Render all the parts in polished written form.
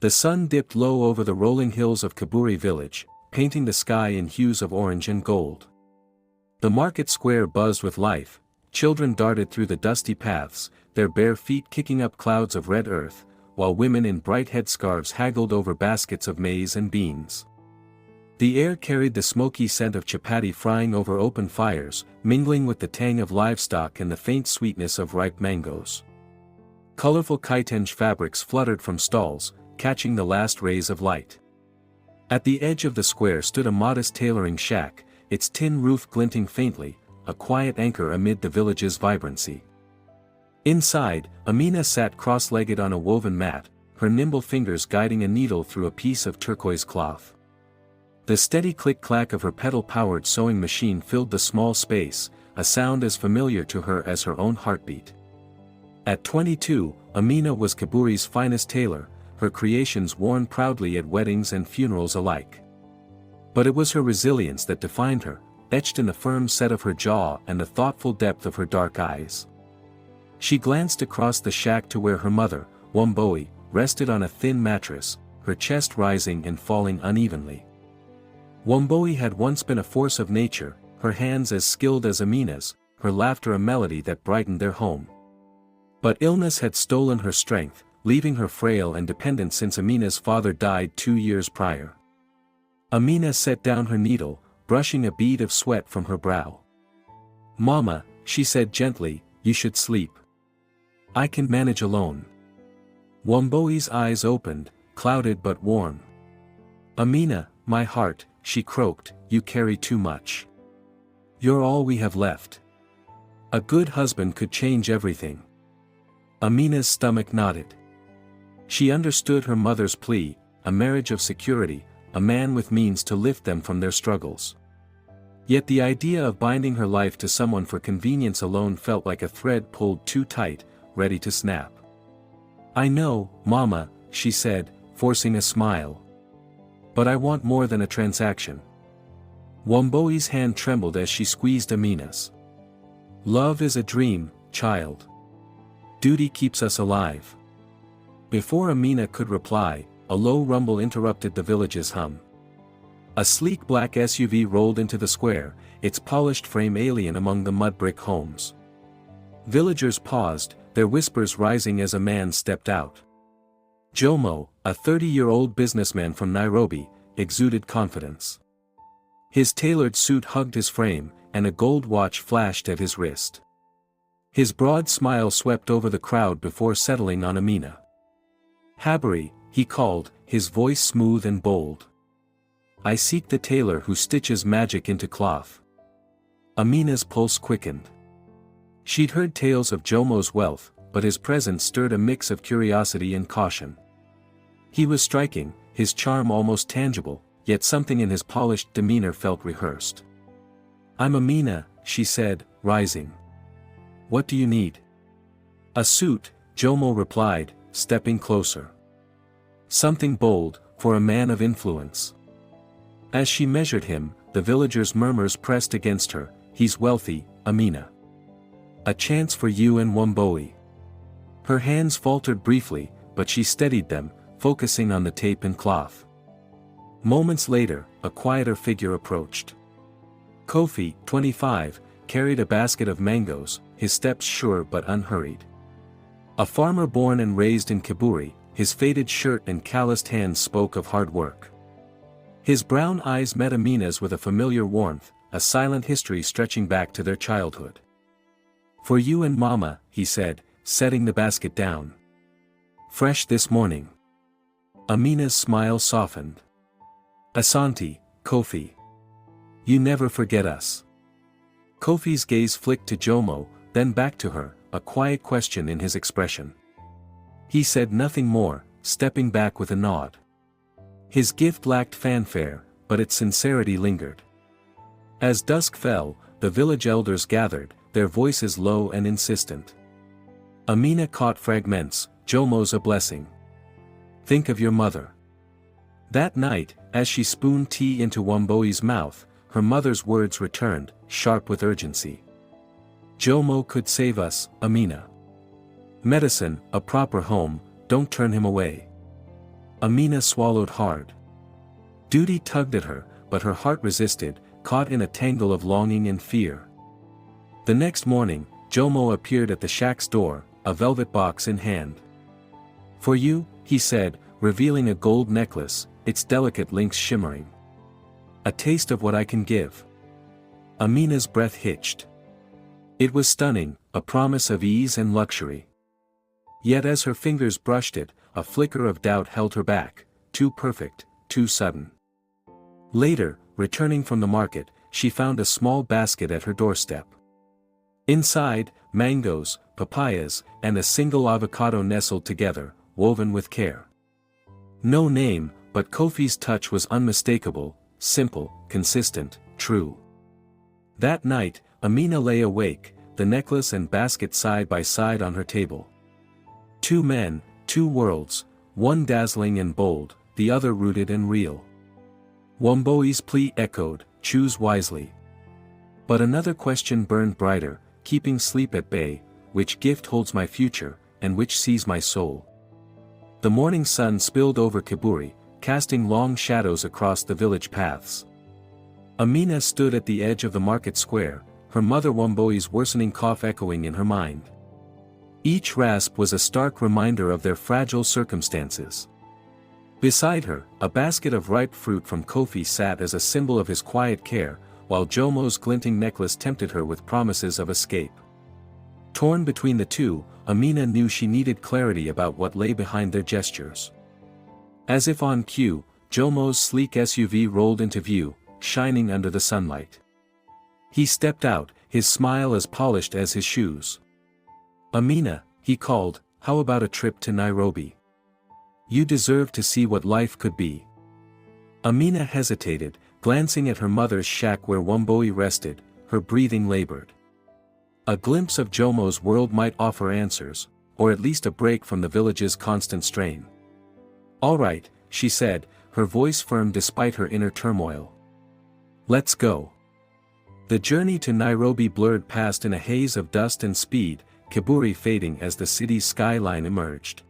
The sun dipped low over the rolling hills of Kaburi village, painting the sky in hues of orange and gold. The market square buzzed with life, children darted through the dusty paths, their bare feet kicking up clouds of red earth, while women in bright headscarves haggled over baskets of maize and beans. The air carried the smoky scent of chapati frying over open fires, mingling with the tang of livestock and the faint sweetness of ripe mangoes. Colorful kitenge fabrics fluttered from stalls, catching the last rays of light. At the edge of the square stood a modest tailoring shack, its tin roof glinting faintly, a quiet anchor amid the village's vibrancy. Inside, Amina sat cross-legged on a woven mat, her nimble fingers guiding a needle through a piece of turquoise cloth. The steady click-clack of her pedal-powered sewing machine filled the small space, a sound as familiar to her as her own heartbeat. At 22, Amina was Kaburi's finest tailor, her creations worn proudly at weddings and funerals alike. But it was her resilience that defined her, etched in the firm set of her jaw and the thoughtful depth of her dark eyes. She glanced across the shack to where her mother, Womboe, rested on a thin mattress, her chest rising and falling unevenly. Womboe had once been a force of nature, her hands as skilled as Amina's, her laughter a melody that brightened their home. But illness had stolen her strength, leaving her frail and dependent since Amina's father died 2 years prior. Amina set down her needle, brushing a bead of sweat from her brow. "Mama," she said gently, "you should sleep. I can manage alone." Womboe's eyes opened, clouded but warm. "Amina, my heart," she croaked, "you carry too much. You're all we have left. A good husband could change everything." Amina's stomach nodded. She understood her mother's plea, a marriage of security, a man with means to lift them from their struggles. Yet the idea of binding her life to someone for convenience alone felt like a thread pulled too tight, ready to snap. "I know, Mama," she said, forcing a smile. "But I want more than a transaction." Womboe's hand trembled as she squeezed Amina's. "Love is a dream, child. Duty keeps us alive." Before Amina could reply, a low rumble interrupted the village's hum. A sleek black SUV rolled into the square, its polished frame alien among the mud-brick homes. Villagers paused, their whispers rising as a man stepped out. Jomo, a 30-year-old businessman from Nairobi, exuded confidence. His tailored suit hugged his frame, and a gold watch flashed at his wrist. His broad smile swept over the crowd before settling on Amina. "Habari," he called, his voice smooth and bold. "I seek the tailor who stitches magic into cloth." Amina's pulse quickened. She'd heard tales of Jomo's wealth, but his presence stirred a mix of curiosity and caution. He was striking, his charm almost tangible, yet something in his polished demeanor felt rehearsed. "I'm Amina," she said, rising. "What do you need?" "A suit," Jomo replied, stepping closer. "Something bold, for a man of influence." As she measured him, the villagers' murmurs pressed against her, "He's wealthy, Amina. A chance for you and Womboe." Her hands faltered briefly, but she steadied them, focusing on the tape and cloth. Moments later, a quieter figure approached. Kofi, 25, carried a basket of mangoes, his steps sure but unhurried. A farmer born and raised in Kaburi, his faded shirt and calloused hands spoke of hard work. His brown eyes met Amina's with a familiar warmth, a silent history stretching back to their childhood. "For you and Mama," he said, setting the basket down. "Fresh this morning." Amina's smile softened. "Asante, Kofi. You never forget us." Kofi's gaze flicked to Jomo, then back to her, a quiet question in his expression. He said nothing more, stepping back with a nod. His gift lacked fanfare, but its sincerity lingered. As dusk fell, the village elders gathered, their voices low and insistent. Amina caught fragments, "Jomo's a blessing. Think of your mother." That night, as she spooned tea into Womboe's mouth, her mother's words returned, sharp with urgency. "Jomo could save us, Amina. Medicine, a proper home, don't turn him away." Amina swallowed hard. Duty tugged at her, but her heart resisted, caught in a tangle of longing and fear. The next morning, Jomo appeared at the shack's door, a velvet box in hand. "For you," he said, revealing a gold necklace, its delicate links shimmering. "A taste of what I can give." Amina's breath hitched. It was stunning, a promise of ease and luxury. Yet as her fingers brushed it, a flicker of doubt held her back, too perfect, too sudden. Later, returning from the market, she found a small basket at her doorstep. Inside, mangoes, papayas, and a single avocado nestled together, woven with care. No name, but Kofi's touch was unmistakable, simple, consistent, true. That night, Amina lay awake, the necklace and basket side by side on her table. Two men, two worlds, one dazzling and bold, the other rooted and real. Womboi's plea echoed, "Choose wisely." But another question burned brighter, keeping sleep at bay: which gift holds my future, and which sees my soul? The morning sun spilled over Kiburi, casting long shadows across the village paths. Amina stood at the edge of the market square, her mother Womboi's worsening cough echoing in her mind. Each rasp was a stark reminder of their fragile circumstances. Beside her, a basket of ripe fruit from Kofi sat as a symbol of his quiet care, while Jomo's glinting necklace tempted her with promises of escape. Torn between the two, Amina knew she needed clarity about what lay behind their gestures. As if on cue, Jomo's sleek SUV rolled into view, shining under the sunlight. He stepped out, his smile as polished as his shoes. "Amina," he called, "how about a trip to Nairobi? You deserve to see what life could be." Amina hesitated, glancing at her mother's shack where Womboi rested, her breathing labored. A glimpse of Jomo's world might offer answers, or at least a break from the village's constant strain. "All right," she said, her voice firm despite her inner turmoil. "Let's go." The journey to Nairobi blurred past in a haze of dust and speed, Kiburi fading as the city's skyline emerged.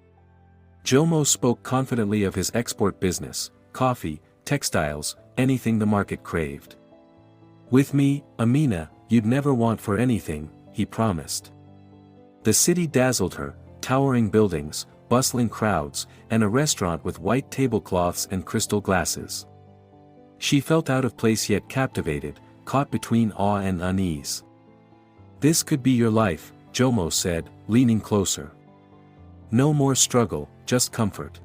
Jomo spoke confidently of his export business, coffee, textiles, anything the market craved. "With me, Amina, you'd never want for anything," he promised. The city dazzled her, towering buildings, bustling crowds, and a restaurant with white tablecloths and crystal glasses. She felt out of place yet captivated, caught between awe and unease. "This could be your life," Jomo said, leaning closer. "No more struggle, just comfort."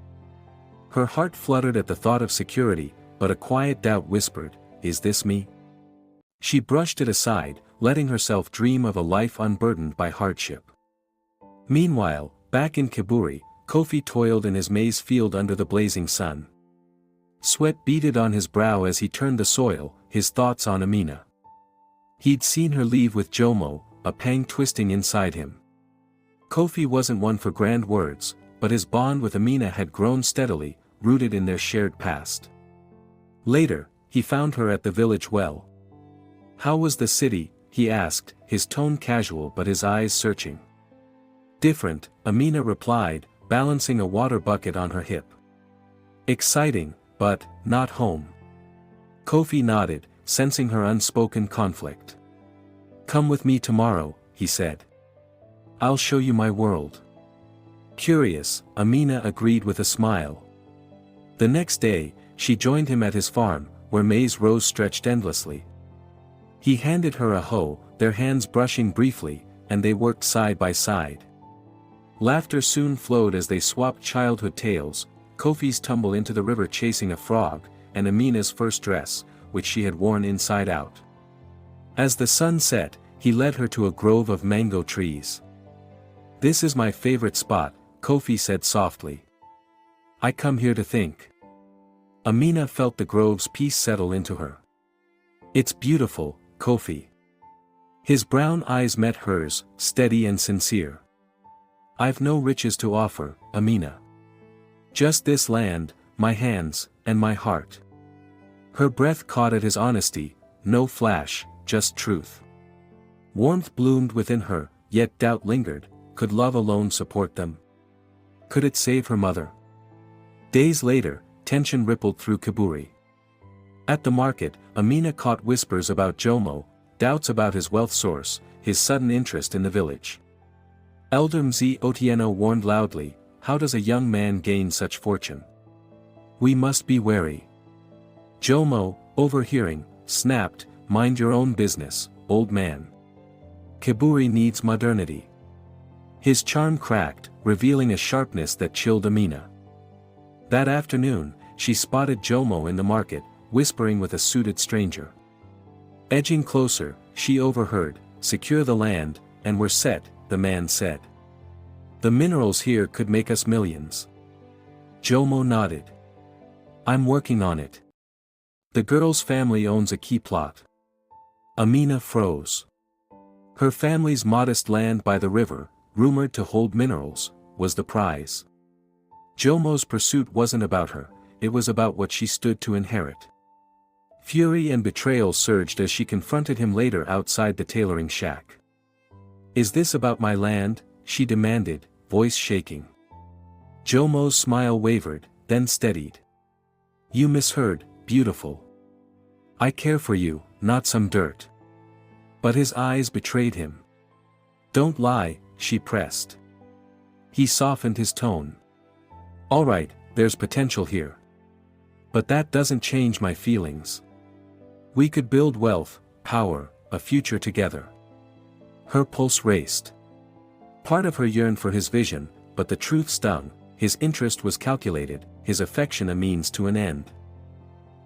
Her heart fluttered at the thought of security, but a quiet doubt whispered, "Is this me?" She brushed it aside, letting herself dream of a life unburdened by hardship. Meanwhile, back in Kiburi, Kofi toiled in his maize field under the blazing sun. Sweat beaded on his brow as he turned the soil, his thoughts on Amina. He'd seen her leave with Jomo, a pang twisting inside him. Kofi wasn't one for grand words, but his bond with Amina had grown steadily, rooted in their shared past. Later, he found her at the village well. "How was the city?" he asked, his tone casual but his eyes searching. "Different," Amina replied, balancing a water bucket on her hip. "Exciting, but not home." Kofi nodded, sensing her unspoken conflict. "Come with me tomorrow," he said. "I'll show you my world." Curious, Amina agreed with a smile. The next day, she joined him at his farm, where maize rows stretched endlessly. He handed her a hoe, their hands brushing briefly, and they worked side by side. Laughter soon flowed as they swapped childhood tales, Kofi's tumble into the river chasing a frog, and Amina's first dress, which she had worn inside out. As the sun set, he led her to a grove of mango trees. "This is my favorite spot," Kofi said softly. "I come here to think." Amina felt the grove's peace settle into her. "It's beautiful, Kofi." His brown eyes met hers, steady and sincere. "I've no riches to offer, Amina. Just this land, my hands, and my heart." Her breath caught at his honesty, no flash, just truth. Warmth bloomed within her, yet doubt lingered. Could love alone support them? Could it save her mother? Days later, tension rippled through Kiburi. At the market, Amina caught whispers about Jomo, doubts about his wealth source, his sudden interest in the village. Elder Mzee Otieno warned loudly, "How does a young man gain such fortune? We must be wary." Jomo, overhearing, snapped, "Mind your own business, old man. Kiburi needs modernity." His charm cracked, revealing a sharpness that chilled Amina. That afternoon, she spotted Jomo in the market, whispering with a suited stranger. Edging closer, she overheard, "Secure the land, and we're set," the man said. "The minerals here could make us millions." Jomo nodded. "I'm working on it. The girl's family owns a key plot." Amina froze. Her family's modest land by the river, rumored to hold minerals, was the prize. Jomo's pursuit wasn't about her, it was about what she stood to inherit. Fury and betrayal surged as she confronted him later outside the tailoring shack. "Is this about my land?" she demanded, voice shaking. Jomo's smile wavered, then steadied. "You misheard, beautiful. I care for you, not some dirt." But his eyes betrayed him. "Don't lie," she pressed. He softened his tone. "All right, there's potential here. But that doesn't change my feelings. We could build wealth, power, a future together." Her pulse raced. Part of her yearned for his vision, but the truth stung. His interest was calculated, his affection a means to an end.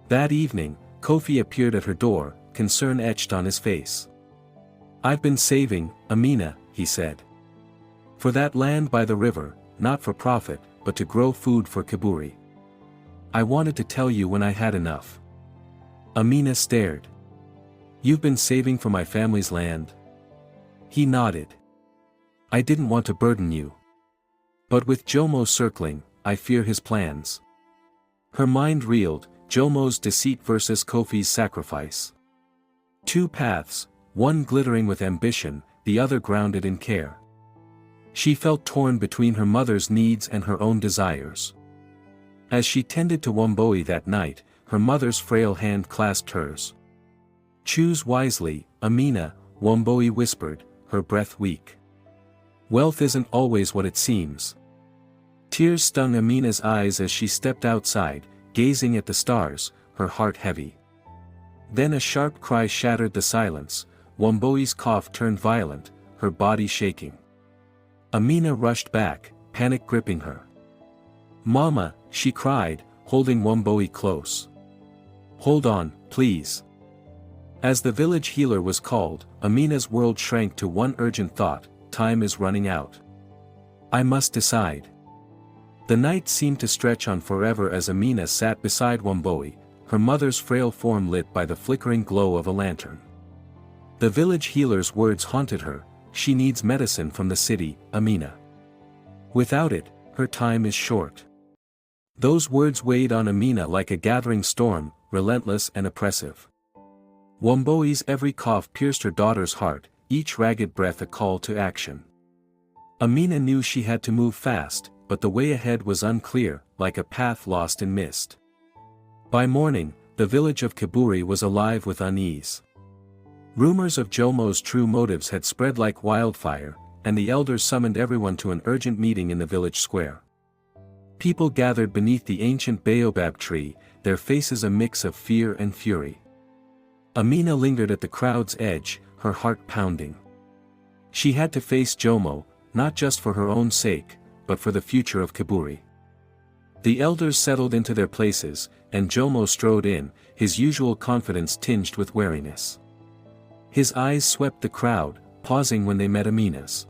That evening, Kofi appeared at her door, concern etched on his face. "I've been saving, Amina," he said. "For that land by the river, not for profit, but to grow food for Kiburi. I wanted to tell you when I had enough." Amina stared. "You've been saving for my family's land?" He nodded. "I didn't want to burden you. But with Jomo circling, I fear his plans." Her mind reeled, Jomo's deceit versus Kofi's sacrifice. Two paths, one glittering with ambition, the other grounded in care. She felt torn between her mother's needs and her own desires. As she tended to Wamboi that night, her mother's frail hand clasped hers. "Choose wisely, Amina," Wamboi whispered, her breath weak. "Wealth isn't always what it seems." Tears stung Amina's eyes as she stepped outside, gazing at the stars, her heart heavy. Then a sharp cry shattered the silence. Wamboi's cough turned violent, her body shaking. Amina rushed back, panic gripping her. "Mama," she cried, holding Wamboi close. "Hold on, please." As the village healer was called, Amina's world shrank to one urgent thought: time is running out. "I must decide." The night seemed to stretch on forever as Amina sat beside Wamboi, her mother's frail form lit by the flickering glow of a lantern. The village healer's words haunted her: "She needs medicine from the city, Amina. Without it, her time is short." Those words weighed on Amina like a gathering storm, relentless and oppressive. Wamboi's every cough pierced her daughter's heart, each ragged breath a call to action. Amina knew she had to move fast, but the way ahead was unclear, like a path lost in mist. By morning, the village of Kiburi was alive with unease. Rumors of Jomo's true motives had spread like wildfire, and the elders summoned everyone to an urgent meeting in the village square. People gathered beneath the ancient baobab tree, their faces a mix of fear and fury. Amina lingered at the crowd's edge, her heart pounding. She had to face Jomo, not just for her own sake, but for the future of Kiburi. The elders settled into their places, and Jomo strode in, his usual confidence tinged with wariness. His eyes swept the crowd, pausing when they met Amina's.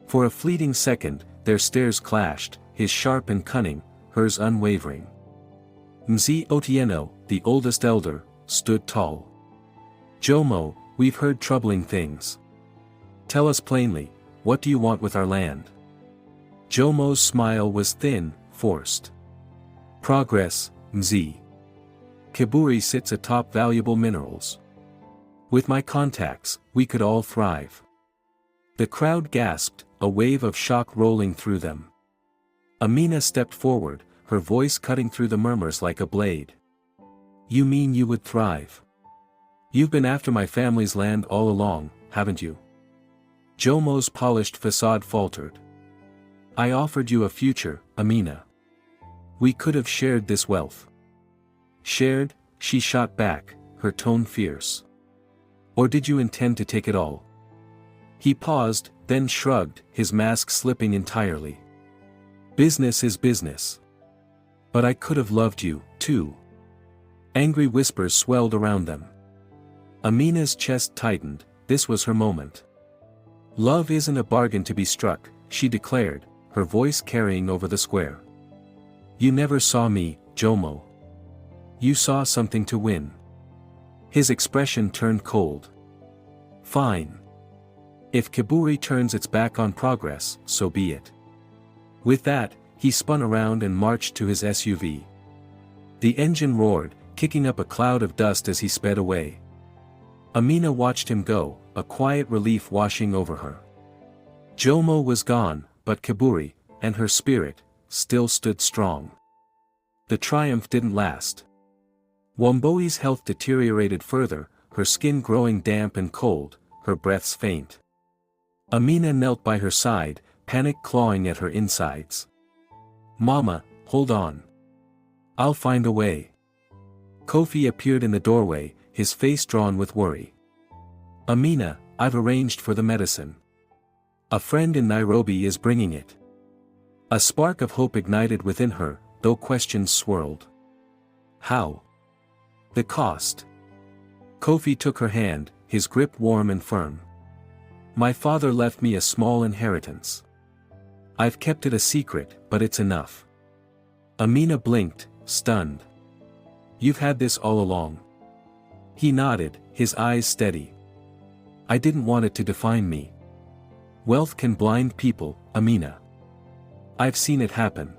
For a fleeting second, their stares clashed, his sharp and cunning, hers unwavering. Mzee Otieno, the oldest elder, stood tall. "Jomo, we've heard troubling things. Tell us plainly, what do you want with our land?" Jomo's smile was thin, forced. "Progress, Mzee. Kiburi sits atop valuable minerals. With my contacts, we could all thrive." The crowd gasped, a wave of shock rolling through them. Amina stepped forward, her voice cutting through the murmurs like a blade. "You mean you would thrive? You've been after my family's land all along, haven't you?" Jomo's polished facade faltered. "I offered you a future, Amina. We could have shared this wealth." "Shared?" she shot back, her tone fierce. "Or did you intend to take it all?" He paused, then shrugged, his mask slipping entirely. "Business is business. But I could have loved you, too." Angry whispers swelled around them. Amina's chest tightened, this was her moment. "Love isn't a bargain to be struck," she declared, her voice carrying over the square. "You never saw me, Jomo. You saw something to win." His expression turned cold. "Fine. If Kiburi turns its back on progress, so be it." With that, he spun around and marched to his SUV. The engine roared, kicking up a cloud of dust as he sped away. Amina watched him go, a quiet relief washing over her. Jomo was gone, but Kiburi, and her spirit, still stood strong. The triumph didn't last. Womboi's health deteriorated further, her skin growing damp and cold, her breaths faint. Amina knelt by her side, panic clawing at her insides. "Mama, hold on. I'll find a way." Kofi appeared in the doorway, his face drawn with worry. "Amina, I've arranged for the medicine. A friend in Nairobi is bringing it." A spark of hope ignited within her, though questions swirled. "How? The cost?" Kofi took her hand, his grip warm and firm. "My father left me a small inheritance. I've kept it a secret, but it's enough." Amina blinked, stunned. "You've had this all along?" He nodded, his eyes steady. "I didn't want it to define me. Wealth can blind people, Amina. I've seen it happen."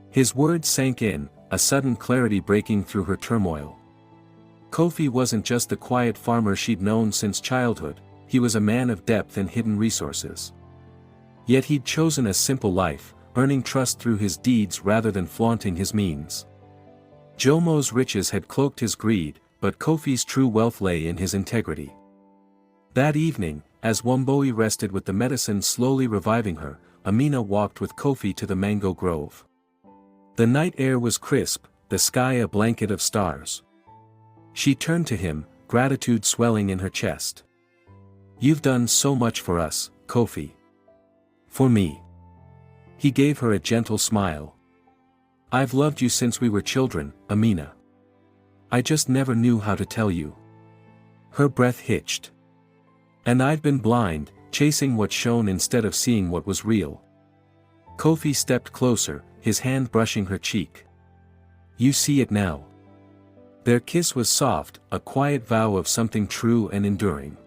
His words sank in, a sudden clarity breaking through her turmoil. Kofi wasn't just the quiet farmer she'd known since childhood, he was a man of depth and hidden resources. Yet he'd chosen a simple life, earning trust through his deeds rather than flaunting his means. Jomo's riches had cloaked his greed, but Kofi's true wealth lay in his integrity. That evening, as Womboi rested with the medicine slowly reviving her, Amina walked with Kofi to the mango grove. The night air was crisp, the sky a blanket of stars. She turned to him, gratitude swelling in her chest. "You've done so much for us, Kofi. For me." He gave her a gentle smile. "I've loved you since we were children, Amina. I just never knew how to tell you." Her breath hitched. "And I've been blind, chasing what shone instead of seeing what was real." Kofi stepped closer, his hand brushing her cheek. "You see it now." Their kiss was soft, a quiet vow of something true and enduring.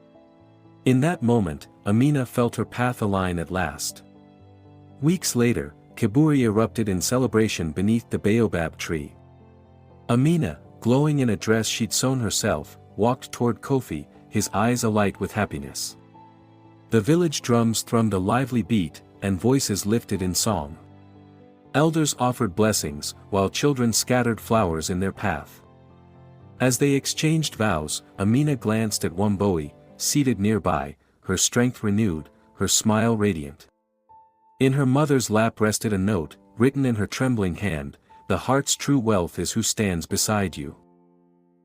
In that moment, Amina felt her path align at last. Weeks later, Kiburi erupted in celebration beneath the baobab tree. Amina, glowing in a dress she'd sewn herself, walked toward Kofi, his eyes alight with happiness. The village drums thrummed a lively beat, and voices lifted in song. Elders offered blessings, while children scattered flowers in their path. As they exchanged vows, Amina glanced at Womboi, seated nearby, her strength renewed, her smile radiant. In her mother's lap rested a note, written in her trembling hand, "The heart's true wealth is who stands beside you."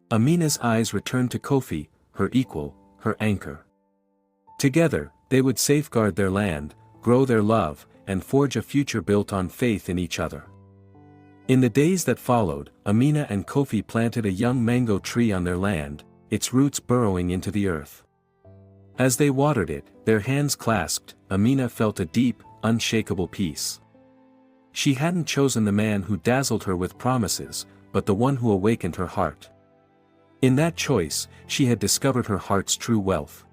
Amina's eyes returned to Kofi, her equal, her anchor. Together, they would safeguard their land, grow their love, and forge a future built on faith in each other. In the days that followed, Amina and Kofi planted a young mango tree on their land, its roots burrowing into the earth. As they watered it, their hands clasped, Amina felt a deep, unshakable peace. She hadn't chosen the man who dazzled her with promises, but the one who awakened her heart. In that choice, she had discovered her heart's true wealth.